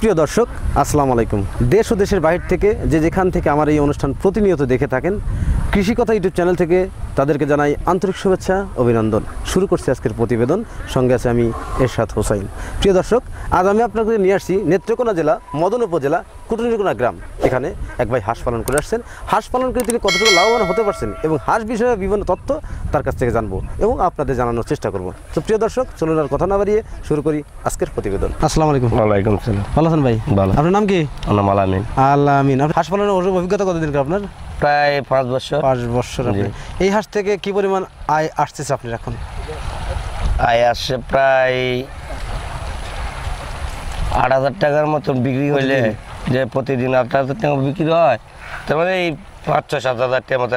সুপ্রিয় দর্শক, আসসালামু আলাইকুম। দেশ ও দেশের বাইরে থেকে যেখান থেকে আমার এই অনুষ্ঠান প্রতিনিয়ত দেখে থাকেন, কৃষি কথা ইউটিউব চ্যানেল থেকে তাদেরকে জানাই আন্তরিক শুভেচ্ছা, অভিনন্দন। শুরু করছি আজকের প্রতিবেদন, সঙ্গে আছে আমি এরশাদ হোসাইন। প্রিয় দর্শক, আজ আমি আপনাদের নিয়ে আসছি নেত্রকোনা জেলা মদন উপজেলা কুটুনিকোনা গ্রাম। এখানে এক ভাই হাঁস পালন করে আসছেন। হাঁস পালন করে তিনি কতটুকু লাভবান হতে পারছেন এবং হাঁস বিষয়ে বিভিন্ন তথ্য তার কাছ থেকে জানবো এবং আপনাদের জানানোর চেষ্টা করব। তো প্রিয় দর্শক, চলুন আর কথা না বাড়িয়ে শুরু করি আজকের প্রতিবেদন। আসসালামু আলাইকুম। ওয়ালাইকুম আসসালাম। ভালো আছেন ভাই? ভালো। আপনার নাম কি? আমার নাম আলামিন। আলামিন। আপনার হাঁস পালনের অভিজ্ঞতা কতদিন আপনার? প্রায় 5 বছর। 5 বছর। এই হাঁস থেকে কি পরিমাণ আয় আসতেছে আপনার এখন? আয় আসছে প্রায় 8,000 টাকার মতন বিক্রি হইলে, যে প্রতিদিন 8,000 টাকা বিক্রি হয়, তার মানে এই 5-7 হাজার টাকার মতো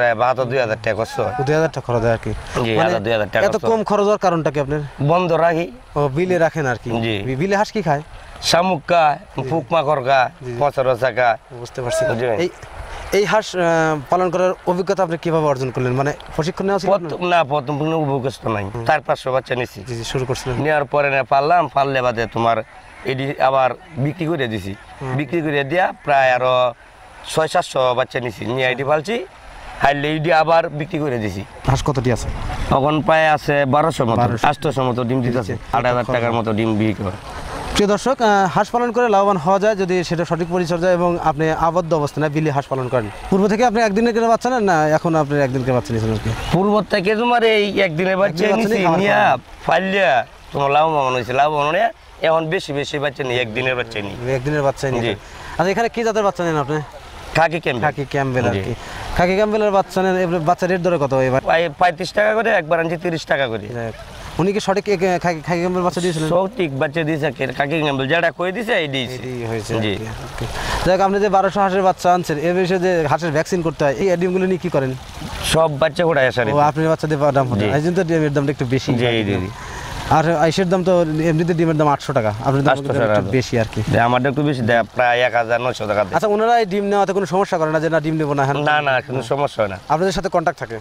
2,000 টাকা খরচ হয়। 2,000 টাকা খরচ হয় আর কি। জি, 2,000 টাকা। এত কম খরচ হওয়ার কারণটা কি আপনার? বন্ধ রাখি। ও, বিলে রাখেন আর কি। জি। বিলে হাঁস কি খায়? শামুক খায়, পোক মাকড় খায়, পচা খায়। বুঝতে পারছি। এই হাঁস পালন করার অভিজ্ঞতা আপনি কিভাবে অর্জন করলেন? মানে প্রশিক্ষণ নেওয়া ছিল না? প্রথম কোনো অভিজ্ঞতা নাই। 4-500 বাচ্চা নিছি। জি, শুরু করছিলেন। নেওয়ার পরে পারলে বাদে তোমার এটি আবার বিক্রি করে দিছি। বিক্রি করে দিয়া প্রায় আরো 600-700 বাচ্চা নিছি, নিয়ে এটি পালছি। হাইলে এটি আবার বিক্রি করে দিছি। হাঁস কতটি আছে তখন প্রায় আছে 1200 মতো, 800 মতো ডিম দিতেছে। 8,000 টাকার মতো ডিম বিক্রি করে। প্রিয় দর্শক, হাঁস পালন করে লাভবান হওয়া যায় যদি সেটা সঠিক পরিচর্যা এবং আপনি আবদ্ধ অবস্থানে বিলে হাঁস পালন করেন। পূর্ব থেকে আপনি একদিনের করে বাচ্চা নেন না এখন আপনি একদিনকে বাচ্চা নিয়েছেন? পূর্ব থেকে তোমার এই একদিনের বাচ্চা নিছি, নিয়ে ফাইলিয়া তোমার লাভবান হয়েছে। লাভবান হয়ে এখন বেশি বাচ্চা নেই, একদিনের বাচ্চা নেই। একদিনের বাচ্চা নিয়ে। আচ্ছা, এখানে কি জাতের বাচ্চা নেন আপনি? খাকি ক্যাম্বেল আর কি। খাকি ক্যাম্বেলের বাচ্চা নেন। বাচ্চা রেট ধরে কত এবার? 35 টাকা করে, একবার আনছি 30 টাকা করে। উনি কি সঠিক খাকি ক্যাম্বেল বাচ্চা দিয়েছিলেন? সঠিক বাচ্চা দিয়েছে। খাকি ক্যাম্বেল যেটা কই দিয়েছে এই দিয়েছে। হয়েছে। জি। যাক, আপনি যে 1200 হাঁসের বাচ্চা আনছেন, এর বিষয়ে যে হাঁসের ভ্যাকসিন করতে হয়, এই ডিমগুলো নিয়ে কি করেন? সব বাচ্চা ওড়ায় আসে। ও, আপনি বাচ্চা দিয়ে দাম হয়, এই জন্য তো ডিমের দামটা একটু বেশি। আর আইসের দাম তো এমনিতে ডিমের দাম 800 টাকা, আপনার দাম একটু বেশি আর কি। আমারটা একটু বেশি দেয়, প্রায় 1,900 টাকা। আচ্ছা, ওনারা এই ডিম নেওয়াতে কোনো সমস্যা করে না যে না ডিম নেবো না? না, কোনো সমস্যা হয় না। আপনাদের সাথে কন্ট্যাক্ট থাকে?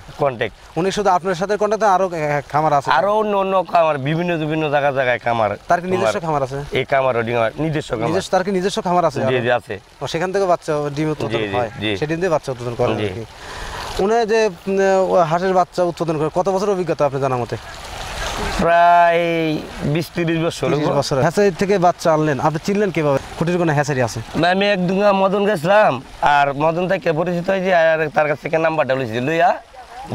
উনি শুধু আপনার সাথে কন্ট্যাক্ট? আরো খামার আছে? আরো অন্য খামার, বিভিন্ন জায়গায় খামার। তার কি নিজস্ব খামার আছে? এই খামার নিজস্ব খামার। তার কি নিজস্ব খামার আছে? জি, আছে। সেখান থেকে বাচ্চা ডিম উৎপাদন হয়, সেদিন দিয়ে বাচ্চা উৎপাদন করেন আর কি। উনি যে হাঁসের বাচ্চা উৎপাদন করে কত বছর অভিজ্ঞতা আপনার জানা মতে? প্রায় 20-30 বছর। হ্যাচারি থেকে বাচ্চা আনলেন, আপনি চিনলেন কিভাবে কুটির কোনো হ্যাচারি আছে? আমি একদিন মদন গেছিলাম, আর মদন থেকে পরিচিত হয়েছি, আর তার কাছ থেকে নাম্বারটা লইয়া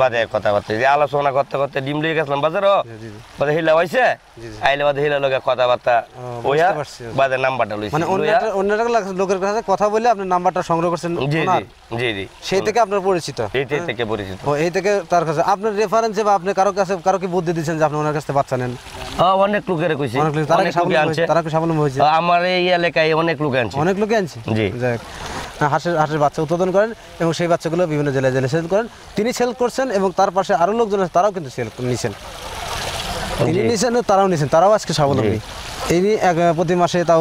বাদে কথাবার্তা আলোচনা করতে ডিম লিয়ে গেছিলাম বাজারও। বাদে হিলা হয়েছে, আইলে বাদে হিলা লোকের কথাবার্তা ওইয়া বাদে নাম্বারটা লইছি। মানে অন্য লোকের কাছে কথা বলে আপনি নাম্বারটা সংগ্রহ করছেন? জি। সেই থেকে আপনার পরিচিত? এই থেকে পরিচিত। এই থেকে তার কাছে আপনার রেফারেন্সে বা আপনি কারো কি বুদ্ধি দিচ্ছেন যে আপনি ওনার কাছে বাচ্চা নেন? অনেক লোকের কইছি। তারা কি সাবলম্বী হয়েছে? আমার এই এলাকায় অনেক লোক আনছে। জি। হাঁসের বাচ্চা উৎপাদন করেন এবং সেই বাচ্চাগুলো বিভিন্ন জেলায় সেল করেন। তিনি সেল করছেন এবং তার পাশে আরো লোকজন আছে, তারাও কিন্তু সেল নিছেন। তিনি নিছেন, তারাও নিছেন, তারাও আজকে স্বাবলম্বী। এই প্রতি মাসে তাও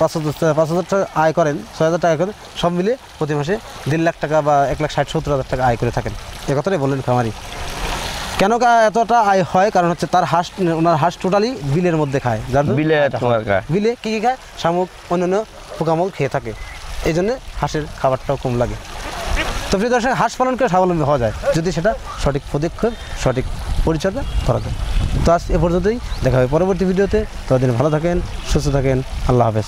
5,000 টাকা আয় করেন, 6,000 টাকা করেন, সব মিলে প্রতি মাসে 1.5 লাখ টাকা বা 1,60,000-70,000 টাকা আয় করে থাকেন। এ কথাটাই বললেন খামারি। কেন এতটা আয় হয়? কারণ হচ্ছে তার ওনার হাঁস টোটালি বিলের মধ্যে খায়। বিলে কি খায়? শামুক, অন্যান্য পোকামাকড় খেয়ে থাকে, এই জন্য হাঁসের খাবারটাও কম লাগে। তো প্রিয় দর্শক, হাঁস পালন করে স্বাবলম্বী হওয়া যায় যদি সেটা সঠিক পদক্ষেপ, সঠিক পরিচর্যা করা যায়। তো আজ এ পর্যন্তই, দেখা হবে পরবর্তী ভিডিওতে। ততদিন ভালো থাকেন, সুস্থ থাকেন। আল্লাহ হাফেজ।